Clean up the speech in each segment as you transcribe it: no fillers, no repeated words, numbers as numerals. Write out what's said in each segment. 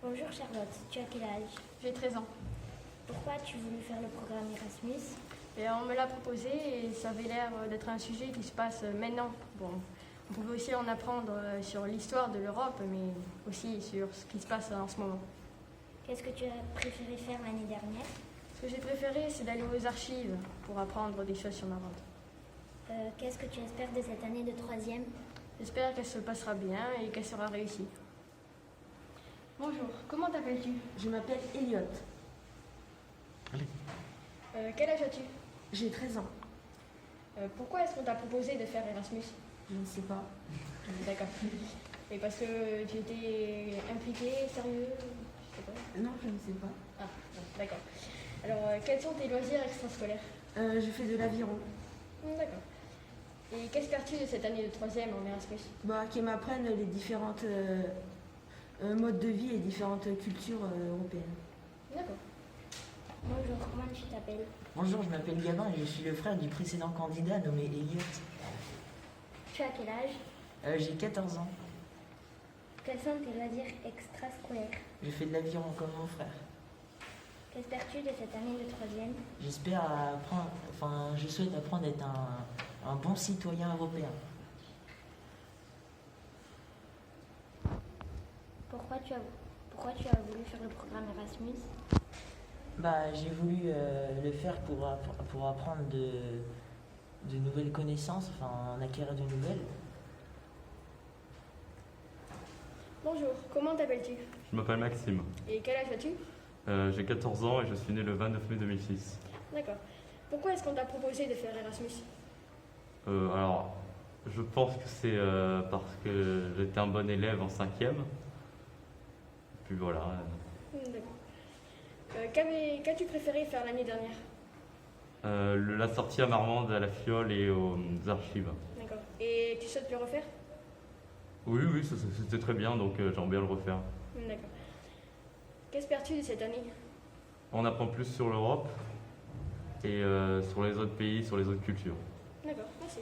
Bonjour Charlotte, tu as quel âge? J'ai 13 ans. Pourquoi as-tu voulu faire le programme Erasmus? Et on me l'a proposé et ça avait l'air d'être un sujet qui se passe maintenant. Bon, on pouvait aussi en apprendre sur l'histoire de l'Europe, mais aussi sur ce qui se passe en ce moment. Qu'est-ce que tu as préféré faire l'année dernière? Ce que j'ai préféré, c'est d'aller aux archives pour apprendre des choses sur Marmande. Qu'est-ce que tu espères de cette année de troisième? J'espère qu'elle se passera bien et qu'elle sera réussie. Bonjour, comment t'appelles-tu? Je m'appelle Elliot. Quel âge as-tu? J'ai 13 ans. Pourquoi est-ce qu'on t'a proposé de faire Erasmus? Je ne sais pas. D'accord. Et parce que tu étais impliqué, sérieux? Je sais pas. Non, je ne sais pas. Ah, non, d'accord. Alors, quels sont tes loisirs extrascolaires? Je fais de l'aviron. D'accord. Et qu'espères-tu de cette année de troisième en Erasmus? Qu'ils m'apprennent les différentes modes de vie et différentes cultures européennes. D'accord. Bonjour, comment tu t'appelles? Bonjour, je m'appelle Gabin et je suis le frère du précédent candidat nommé Elliot. Tu as quel âge? J'ai 14 ans. Quels sont tes loisirs extrascolaires? Je fais de l'aviron comme mon frère. Qu'espères-tu de cette année de troisième? Je souhaite apprendre à être un bon citoyen européen. Pourquoi tu as voulu faire le programme Erasmus? J'ai voulu le faire pour apprendre de nouvelles connaissances, en acquérir de nouvelles. Bonjour, comment t'appelles-tu? Je m'appelle Maxime. Et quel âge as-tu? J'ai 14 ans et je suis né le 29 mai 2006. D'accord. Pourquoi est-ce qu'on t'a proposé de faire Erasmus? Alors, je pense que c'est parce que j'étais un bon élève en 5e. Puis voilà. D'accord. Qu'as-tu préféré faire l'année dernière? La sortie à Marmande, à la Fiole et aux archives. D'accord. Et tu souhaites le refaire? Oui, c'était très bien, donc j'aimerais bien le refaire. D'accord. Qu'espères-tu de cette année? On apprend plus sur l'Europe et sur les autres pays, sur les autres cultures. D'accord, merci.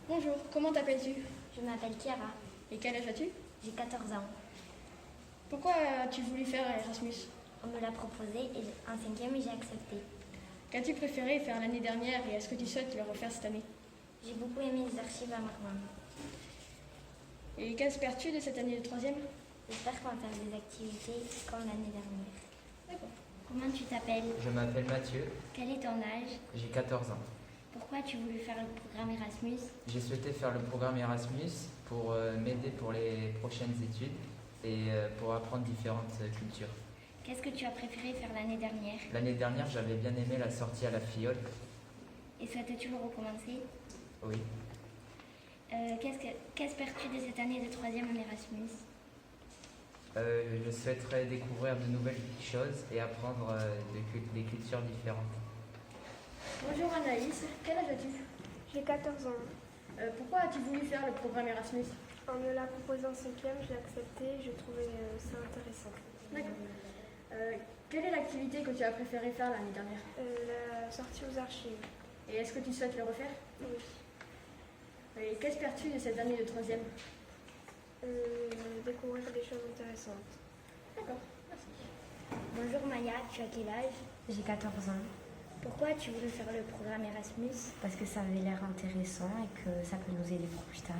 Bonjour, comment t'appelles-tu? Je m'appelle Chiara, Et quel âge as-tu? j'ai 14 ans. Pourquoi as-tu voulu faire Erasmus? On me l'a proposé et en cinquième j'ai accepté. Qu'as-tu préféré faire l'année dernière et est-ce que tu souhaites le refaire cette année? J'ai beaucoup aimé les archives à Marmande. Et qu'espères-tu de cette année de troisième? J'espère qu'on va faire des activités comme l'année dernière. D'accord. Comment tu t'appelles? Je m'appelle Mathieu, Quel est ton âge? j'ai 14 ans. Pourquoi as-tu voulu faire le programme Erasmus? J'ai souhaité faire le programme Erasmus pour m'aider pour les prochaines études et pour apprendre différentes cultures. Qu'est-ce que tu as préféré faire l'année dernière? L'année dernière, j'avais bien aimé la sortie à la Fiole. Et souhaites-tu le recommencer? Oui. Qu'espères-tu de cette année de troisième en Erasmus? Je souhaiterais découvrir de nouvelles choses et apprendre des cultures différentes. Bonjour Anaïs, quel âge as-tu? J'ai 14 ans. Pourquoi as-tu voulu faire le programme Erasmus? On me l'a proposé en cinquième, je l'ai accepté, je trouvais ça intéressant. D'accord. Quelle est l'activité que tu as préféré faire l'année dernière? La sortie aux archives. Et est-ce que tu souhaites le refaire? Oui. Et qu'espères-tu de cette année de troisième? Découvrir des choses intéressantes. D'accord, merci. Bonjour Maya, tu as quel âge? J'ai 14 ans, Pourquoi as-tu voulu faire le programme Erasmus? parce que ça avait l'air intéressant et que ça peut nous aider pour plus tard.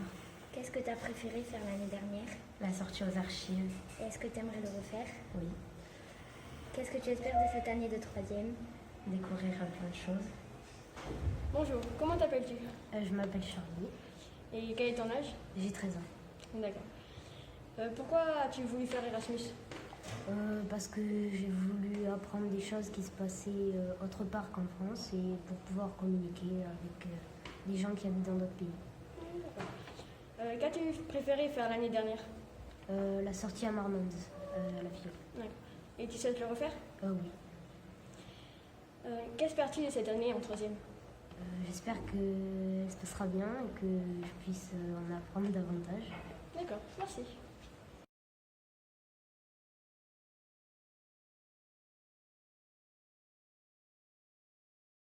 Qu'est-ce que tu as préféré faire l'année dernière? La sortie aux archives, Et est-ce que tu aimerais le refaire? oui. Qu'est-ce que tu espères de cette année de troisième? Découvrir plein de choses. Bonjour, comment t'appelles-tu? Je m'appelle Charlie, Et quel est ton âge? j'ai 13 ans. D'accord. Pourquoi as-tu voulu faire Erasmus? Parce que j'ai voulu apprendre des choses qui se passaient autre part qu'en France et pour pouvoir communiquer avec des gens qui habitent dans d'autres pays. Qu'as-tu préféré faire l'année dernière? La sortie à Marmande, à la Fiole. D'accord. Et tu souhaites le refaire? Oui. Qu'espères-tu de cette année en troisième? J'espère que ça se passera bien et que je puisse en apprendre davantage. D'accord, merci.